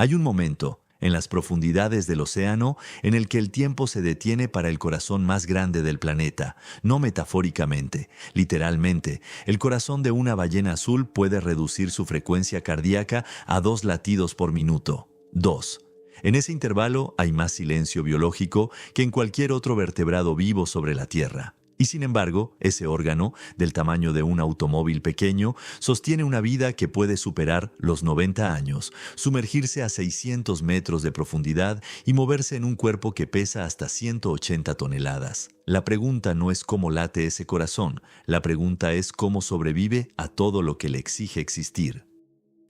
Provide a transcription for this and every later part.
Hay un momento, en las profundidades del océano, en el que el tiempo se detiene para el corazón más grande del planeta, no metafóricamente, literalmente. El corazón de una ballena azul puede reducir su frecuencia cardíaca a 2 latidos por minuto. 2. En ese intervalo hay más silencio biológico que en cualquier otro vertebrado vivo sobre la Tierra. Y sin embargo, ese órgano, del tamaño de un automóvil pequeño, sostiene una vida que puede superar los 90 años, sumergirse a 600 metros de profundidad y moverse en un cuerpo que pesa hasta 180 toneladas. La pregunta no es cómo late ese corazón, la pregunta es cómo sobrevive a todo lo que le exige existir.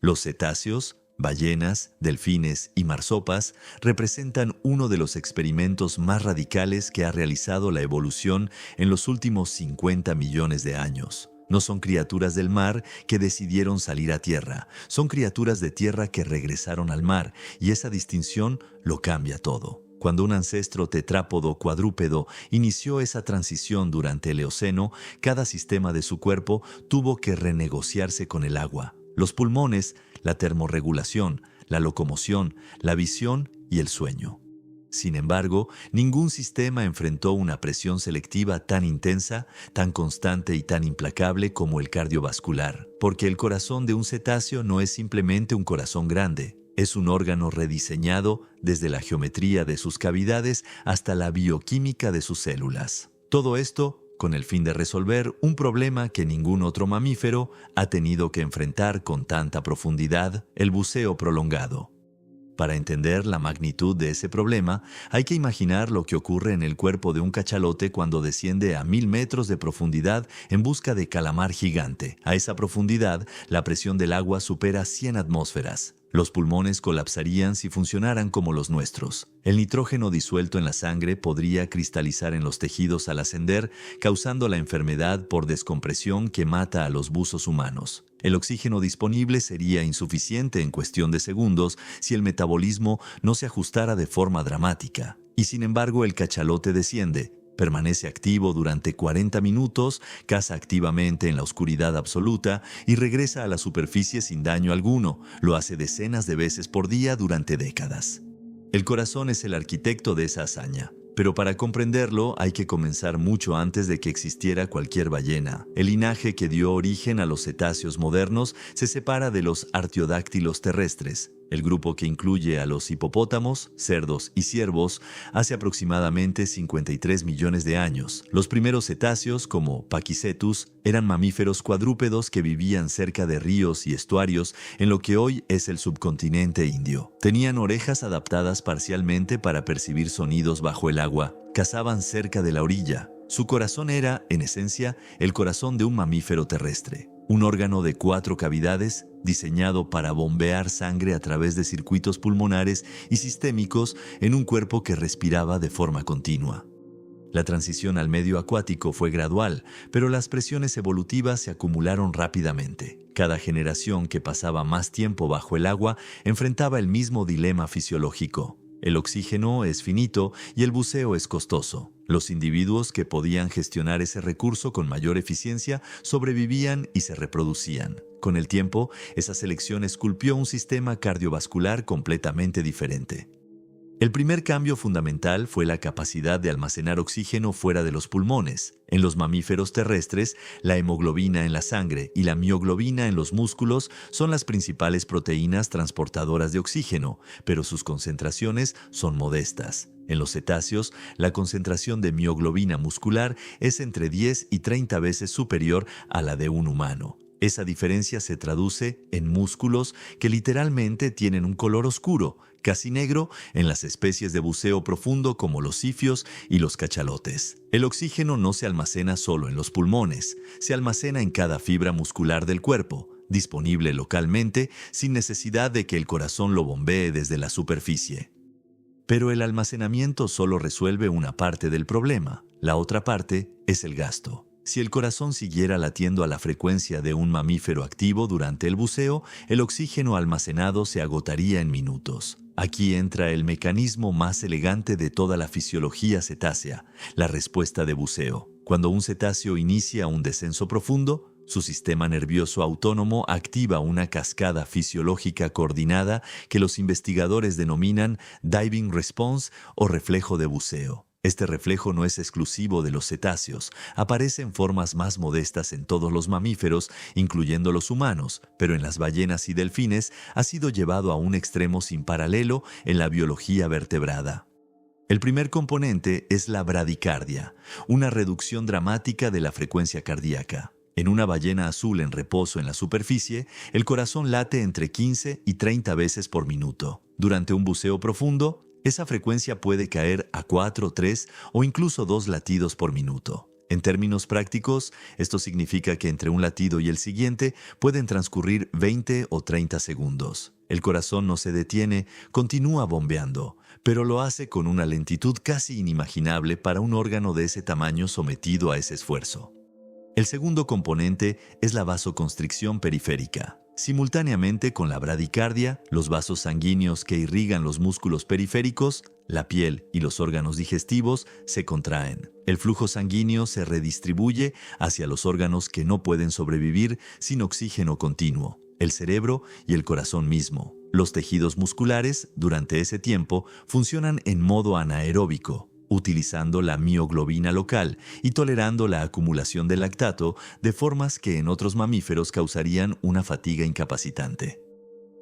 Los cetáceos, ballenas, delfines y marsopas representan uno de los experimentos más radicales que ha realizado la evolución en los últimos 50 millones de años. No son criaturas del mar que decidieron salir a tierra, son criaturas de tierra que regresaron al mar, y esa distinción lo cambia todo. Cuando un ancestro tetrápodo cuadrúpedo inició esa transición durante el Eoceno, cada sistema de su cuerpo tuvo que renegociarse con el agua. Los pulmones, la termorregulación, la locomoción, la visión y el sueño. Sin embargo, ningún sistema enfrentó una presión selectiva tan intensa, tan constante y tan implacable como el cardiovascular, porque el corazón de un cetáceo no es simplemente un corazón grande, es un órgano rediseñado desde la geometría de sus cavidades hasta la bioquímica de sus células. Todo esto con el fin de resolver un problema que ningún otro mamífero ha tenido que enfrentar con tanta profundidad: el buceo prolongado. Para entender la magnitud de ese problema, hay que imaginar lo que ocurre en el cuerpo de un cachalote cuando desciende a 1000 metros de profundidad en busca de calamar gigante. A esa profundidad, la presión del agua supera 100 atmósferas. Los pulmones colapsarían si funcionaran como los nuestros. El nitrógeno disuelto en la sangre podría cristalizar en los tejidos al ascender, causando la enfermedad por descompresión que mata a los buzos humanos. El oxígeno disponible sería insuficiente en cuestión de segundos si el metabolismo no se ajustara de forma dramática. Y sin embargo, el cachalote desciende. Permanece activo durante 40 minutos, caza activamente en la oscuridad absoluta y regresa a la superficie sin daño alguno. Lo hace decenas de veces por día durante décadas. El corazón es el arquitecto de esa hazaña. Pero para comprenderlo hay que comenzar mucho antes de que existiera cualquier ballena. El linaje que dio origen a los cetáceos modernos se separa de los artiodáctilos terrestres. El grupo que incluye a los hipopótamos, cerdos y ciervos hace aproximadamente 53 millones de años. Los primeros cetáceos, como Pakicetus, eran mamíferos cuadrúpedos que vivían cerca de ríos y estuarios en lo que hoy es el subcontinente indio. Tenían orejas adaptadas parcialmente para percibir sonidos bajo el agua. Cazaban cerca de la orilla. Su corazón era, en esencia, el corazón de un mamífero terrestre. Un órgano de 4 cavidades diseñado para bombear sangre a través de circuitos pulmonares y sistémicos en un cuerpo que respiraba de forma continua. La transición al medio acuático fue gradual, pero las presiones evolutivas se acumularon rápidamente. Cada generación que pasaba más tiempo bajo el agua enfrentaba el mismo dilema fisiológico. El oxígeno es finito y el buceo es costoso. Los individuos que podían gestionar ese recurso con mayor eficiencia sobrevivían y se reproducían. Con el tiempo, esa selección esculpió un sistema cardiovascular completamente diferente. El primer cambio fundamental fue la capacidad de almacenar oxígeno fuera de los pulmones. En los mamíferos terrestres, la hemoglobina en la sangre y la mioglobina en los músculos son las principales proteínas transportadoras de oxígeno, pero sus concentraciones son modestas. En los cetáceos, la concentración de mioglobina muscular es entre 10 y 30 veces superior a la de un humano. Esa diferencia se traduce en músculos que literalmente tienen un color oscuro, casi negro, en las especies de buceo profundo como los sifios y los cachalotes. El oxígeno no se almacena solo en los pulmones, se almacena en cada fibra muscular del cuerpo, disponible localmente sin necesidad de que el corazón lo bombee desde la superficie. Pero el almacenamiento solo resuelve una parte del problema, la otra parte es el gasto. Si el corazón siguiera latiendo a la frecuencia de un mamífero activo durante el buceo, el oxígeno almacenado se agotaría en minutos. Aquí entra el mecanismo más elegante de toda la fisiología cetácea, la respuesta de buceo. Cuando un cetáceo inicia un descenso profundo, Su sistema nervioso autónomo activa una cascada fisiológica coordinada que los investigadores denominan diving response o reflejo de buceo. Este reflejo no es exclusivo de los cetáceos, aparece en formas más modestas en todos los mamíferos, incluyendo los humanos, pero en las ballenas y delfines ha sido llevado a un extremo sin paralelo en la biología vertebrada. El primer componente es la bradicardia, una reducción dramática de la frecuencia cardíaca. En una ballena azul en reposo en la superficie, el corazón late entre 15 y 30 veces por minuto. Durante un buceo profundo, esa frecuencia puede caer a 4, 3 o incluso 2 latidos por minuto. En términos prácticos, esto significa que entre un latido y el siguiente pueden transcurrir 20 o 30 segundos. El corazón no se detiene, continúa bombeando, pero lo hace con una lentitud casi inimaginable para un órgano de ese tamaño sometido a ese esfuerzo. El segundo componente es la vasoconstricción periférica. Simultáneamente con la bradicardia, los vasos sanguíneos que irrigan los músculos periféricos, la piel y los órganos digestivos se contraen. El flujo sanguíneo se redistribuye hacia los órganos que no pueden sobrevivir sin oxígeno continuo, el cerebro y el corazón mismo. Los tejidos musculares, durante ese tiempo, funcionan en modo anaeróbico, utilizando la mioglobina local y tolerando la acumulación de lactato de formas que en otros mamíferos causarían una fatiga incapacitante.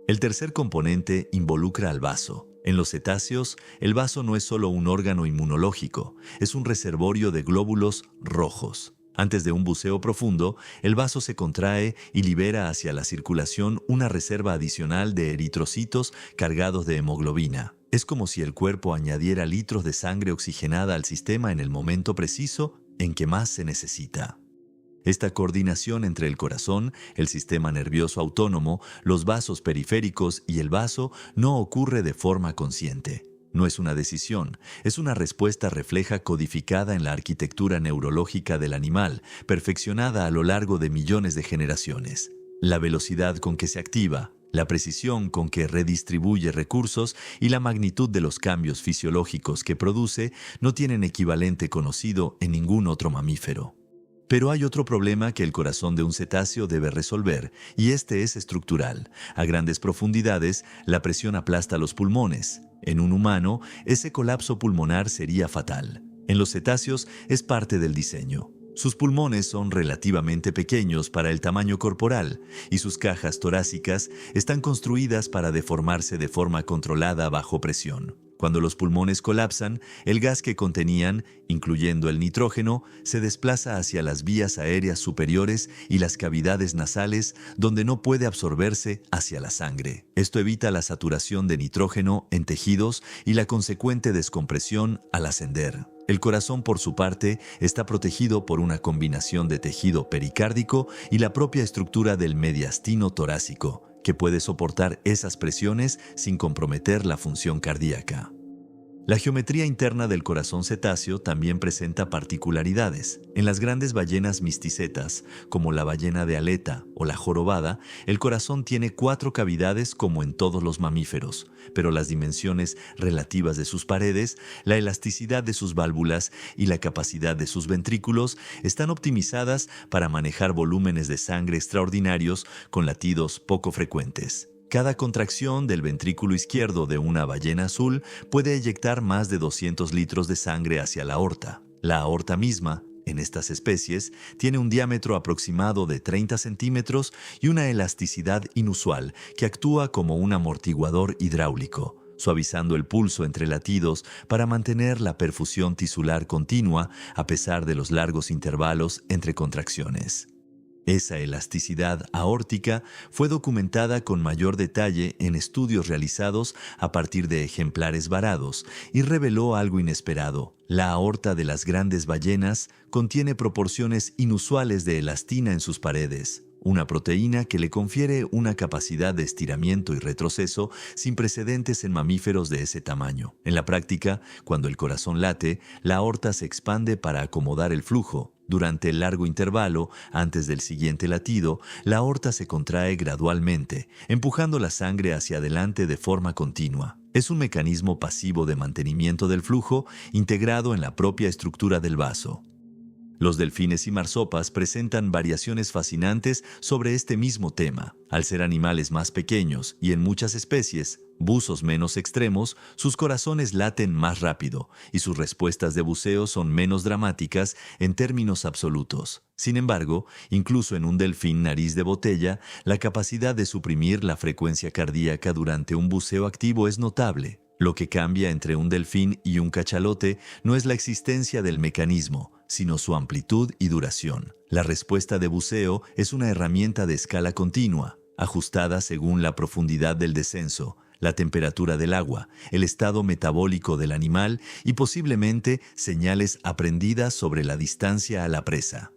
El tercer componente involucra al vaso. En los cetáceos, el vaso no es solo un órgano inmunológico, es un reservorio de glóbulos rojos. Antes de un buceo profundo, el vaso se contrae y libera hacia la circulación una reserva adicional de eritrocitos cargados de hemoglobina. Es como si el cuerpo añadiera litros de sangre oxigenada al sistema en el momento preciso en que más se necesita. Esta coordinación entre el corazón, el sistema nervioso autónomo, los vasos periféricos y el vaso no ocurre de forma consciente. No es una decisión, es una respuesta refleja codificada en la arquitectura neurológica del animal, perfeccionada a lo largo de millones de generaciones. La velocidad con que se activa, la precisión con que redistribuye recursos y la magnitud de los cambios fisiológicos que produce no tienen equivalente conocido en ningún otro mamífero. Pero hay otro problema que el corazón de un cetáceo debe resolver, y este es estructural. A grandes profundidades, la presión aplasta los pulmones. En un humano, ese colapso pulmonar sería fatal. En los cetáceos es parte del diseño. Sus pulmones son relativamente pequeños para el tamaño corporal y sus cajas torácicas están construidas para deformarse de forma controlada bajo presión. Cuando los pulmones colapsan, el gas que contenían, incluyendo el nitrógeno, se desplaza hacia las vías aéreas superiores y las cavidades nasales, donde no puede absorberse hacia la sangre. Esto evita la saturación de nitrógeno en tejidos y la consecuente descompresión al ascender. El corazón, por su parte, está protegido por una combinación de tejido pericárdico y la propia estructura del mediastino torácico, que puede soportar esas presiones sin comprometer la función cardíaca. La geometría interna del corazón cetáceo también presenta particularidades. En las grandes ballenas misticetas, como la ballena de aleta o la jorobada, el corazón tiene 4 cavidades como en todos los mamíferos, pero las dimensiones relativas de sus paredes, la elasticidad de sus válvulas y la capacidad de sus ventrículos están optimizadas para manejar volúmenes de sangre extraordinarios con latidos poco frecuentes. Cada contracción del ventrículo izquierdo de una ballena azul puede eyectar más de 200 litros de sangre hacia la aorta. La aorta misma, en estas especies, tiene un diámetro aproximado de 30 centímetros y una elasticidad inusual que actúa como un amortiguador hidráulico, suavizando el pulso entre latidos para mantener la perfusión tisular continua a pesar de los largos intervalos entre contracciones. Esa elasticidad aórtica fue documentada con mayor detalle en estudios realizados a partir de ejemplares varados y reveló algo inesperado. La aorta de las grandes ballenas contiene proporciones inusuales de elastina en sus paredes, una proteína que le confiere una capacidad de estiramiento y retroceso sin precedentes en mamíferos de ese tamaño. En la práctica, cuando el corazón late, la aorta se expande para acomodar el flujo. Durante el largo intervalo, antes del siguiente latido, la aorta se contrae gradualmente, empujando la sangre hacia adelante de forma continua. Es un mecanismo pasivo de mantenimiento del flujo integrado en la propia estructura del vaso. Los delfines y marsopas presentan variaciones fascinantes sobre este mismo tema. Al ser animales más pequeños y en muchas especies, buzos menos extremos, sus corazones laten más rápido y sus respuestas de buceo son menos dramáticas en términos absolutos. Sin embargo, incluso en un delfín nariz de botella, la capacidad de suprimir la frecuencia cardíaca durante un buceo activo es notable. Lo que cambia entre un delfín y un cachalote no es la existencia del mecanismo, sino su amplitud y duración. La respuesta de buceo es una herramienta de escala continua, ajustada según la profundidad del descenso, la temperatura del agua, el estado metabólico del animal y posiblemente señales aprendidas sobre la distancia a la presa.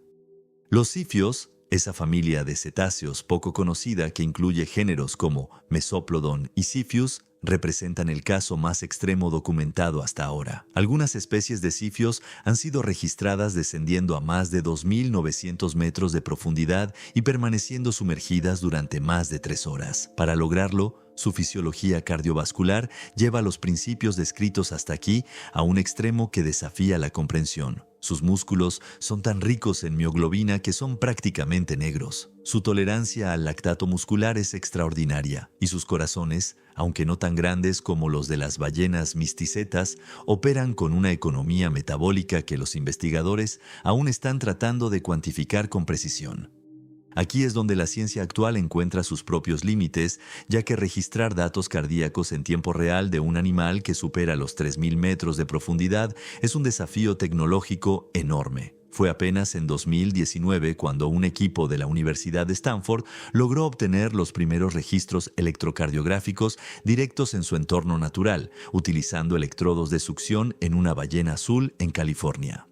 Los sifios, esa familia de cetáceos poco conocida que incluye géneros como Mesoplodon y Siphius, representan el caso más extremo documentado hasta ahora. Algunas especies de sifios han sido registradas descendiendo a más de 2.900 metros de profundidad y permaneciendo sumergidas durante más de 3 horas. Para lograrlo, su fisiología cardiovascular lleva los principios descritos hasta aquí a un extremo que desafía la comprensión. Sus músculos son tan ricos en mioglobina que son prácticamente negros. Su tolerancia al lactato muscular es extraordinaria y sus corazones, aunque no tan grandes como los de las ballenas misticetas, operan con una economía metabólica que los investigadores aún están tratando de cuantificar con precisión. Aquí es donde la ciencia actual encuentra sus propios límites, ya que registrar datos cardíacos en tiempo real de un animal que supera los 3.000 metros de profundidad es un desafío tecnológico enorme. Fue apenas en 2019 cuando un equipo de la Universidad de Stanford logró obtener los primeros registros electrocardiográficos directos en su entorno natural, utilizando electrodos de succión en una ballena azul en California.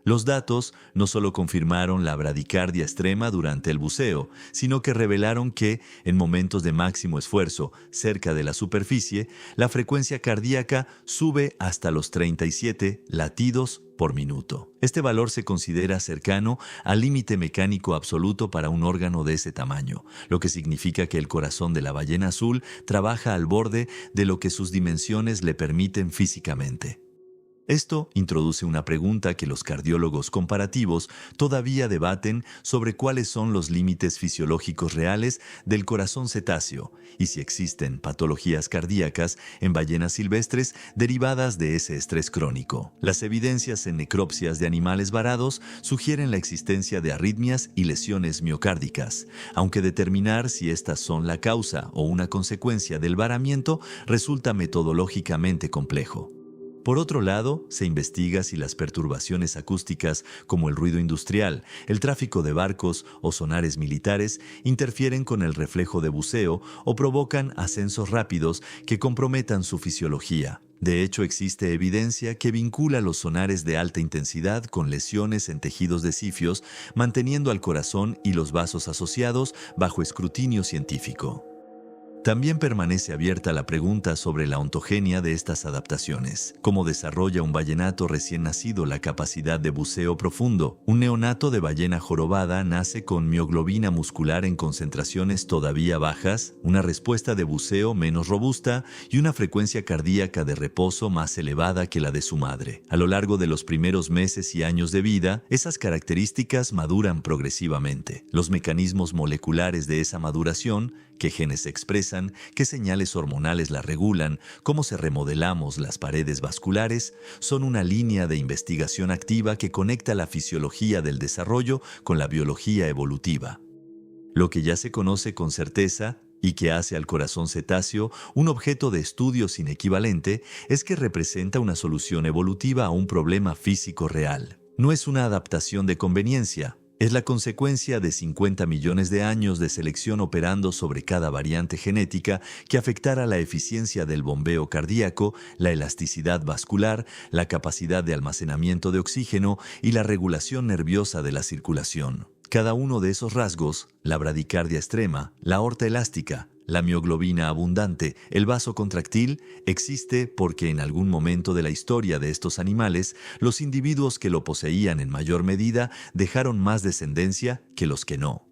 Los datos no solo confirmaron la bradicardia extrema durante el buceo, sino que revelaron que, en momentos de máximo esfuerzo cerca de la superficie, la frecuencia cardíaca sube hasta los 37 latidos por minuto. Este valor se considera cercano al límite mecánico absoluto para un órgano de ese tamaño, lo que significa que el corazón de la ballena azul trabaja al borde de lo que sus dimensiones le permiten físicamente. Esto introduce una pregunta que los cardiólogos comparativos todavía debaten sobre cuáles son los límites fisiológicos reales del corazón cetáceo y si existen patologías cardíacas en ballenas silvestres derivadas de ese estrés crónico. Las evidencias en necropsias de animales varados sugieren la existencia de arritmias y lesiones miocárdicas, aunque determinar si estas son la causa o una consecuencia del varamiento resulta metodológicamente complejo. Por otro lado, se investiga si las perturbaciones acústicas como el ruido industrial, el tráfico de barcos o sonares militares interfieren con el reflejo de buceo o provocan ascensos rápidos que comprometan su fisiología. De hecho, existe evidencia que vincula los sonares de alta intensidad con lesiones en tejidos de sifios, manteniendo al corazón y los vasos asociados bajo escrutinio científico. También permanece abierta la pregunta sobre la ontogenia de estas adaptaciones. ¿Cómo desarrolla un ballenato recién nacido la capacidad de buceo profundo? Un neonato de ballena jorobada nace con mioglobina muscular en concentraciones todavía bajas, una respuesta de buceo menos robusta y una frecuencia cardíaca de reposo más elevada que la de su madre. A lo largo de los primeros meses y años de vida, esas características maduran progresivamente. Los mecanismos moleculares de esa maduración, qué genes se expresan, qué señales hormonales la regulan, cómo se remodelamos las paredes vasculares, son una línea de investigación activa que conecta la fisiología del desarrollo con la biología evolutiva. Lo que ya se conoce con certeza y que hace al corazón cetáceo un objeto de estudio sin equivalente es que representa una solución evolutiva a un problema físico real. No es una adaptación de conveniencia. Es la consecuencia de 50 millones de años de selección operando sobre cada variante genética que afectara la eficiencia del bombeo cardíaco, la elasticidad vascular, la capacidad de almacenamiento de oxígeno y la regulación nerviosa de la circulación. Cada uno de esos rasgos, la bradicardia extrema, la aorta elástica, la mioglobina abundante, el vaso contractil, existe porque en algún momento de la historia de estos animales, los individuos que lo poseían en mayor medida dejaron más descendencia que los que no.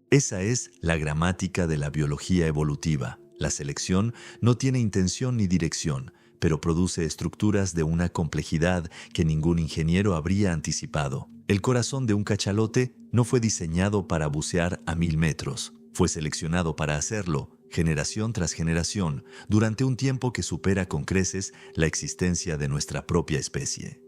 Esa es la gramática de la biología evolutiva. La selección no tiene intención ni dirección, pero produce estructuras de una complejidad que ningún ingeniero habría anticipado. El corazón de un cachalote no fue diseñado para bucear a 1000 metros. Fue seleccionado para hacerlo, generación tras generación, durante un tiempo que supera con creces la existencia de nuestra propia especie.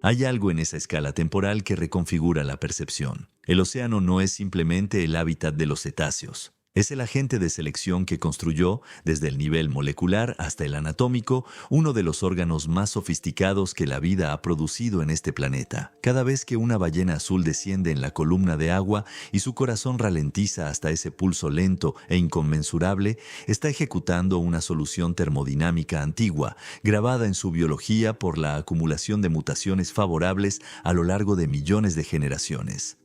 Hay algo en esa escala temporal que reconfigura la percepción. El océano no es simplemente el hábitat de los cetáceos. Es el agente de selección que construyó, desde el nivel molecular hasta el anatómico, uno de los órganos más sofisticados que la vida ha producido en este planeta. Cada vez que una ballena azul desciende en la columna de agua y su corazón ralentiza hasta ese pulso lento e inconmensurable, está ejecutando una solución termodinámica antigua, grabada en su biología por la acumulación de mutaciones favorables a lo largo de millones de generaciones.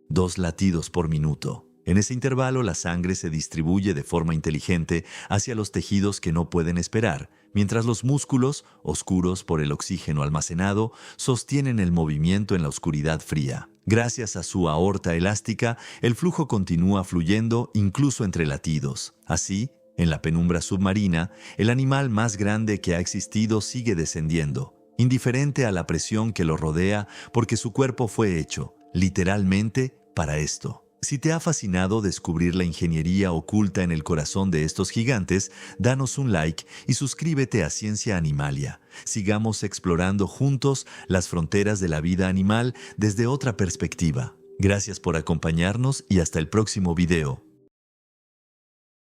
2 latidos por minuto. En ese intervalo, la sangre se distribuye de forma inteligente hacia los tejidos que no pueden esperar, mientras los músculos, oscuros por el oxígeno almacenado, sostienen el movimiento en la oscuridad fría. Gracias a su aorta elástica, el flujo continúa fluyendo incluso entre latidos. Así, en la penumbra submarina, el animal más grande que ha existido sigue descendiendo, indiferente a la presión que lo rodea, porque su cuerpo fue hecho, literalmente, para esto. Si te ha fascinado descubrir la ingeniería oculta en el corazón de estos gigantes, danos un like y suscríbete a Ciencia Animalia. Sigamos explorando juntos las fronteras de la vida animal desde otra perspectiva. Gracias por acompañarnos y hasta el próximo video.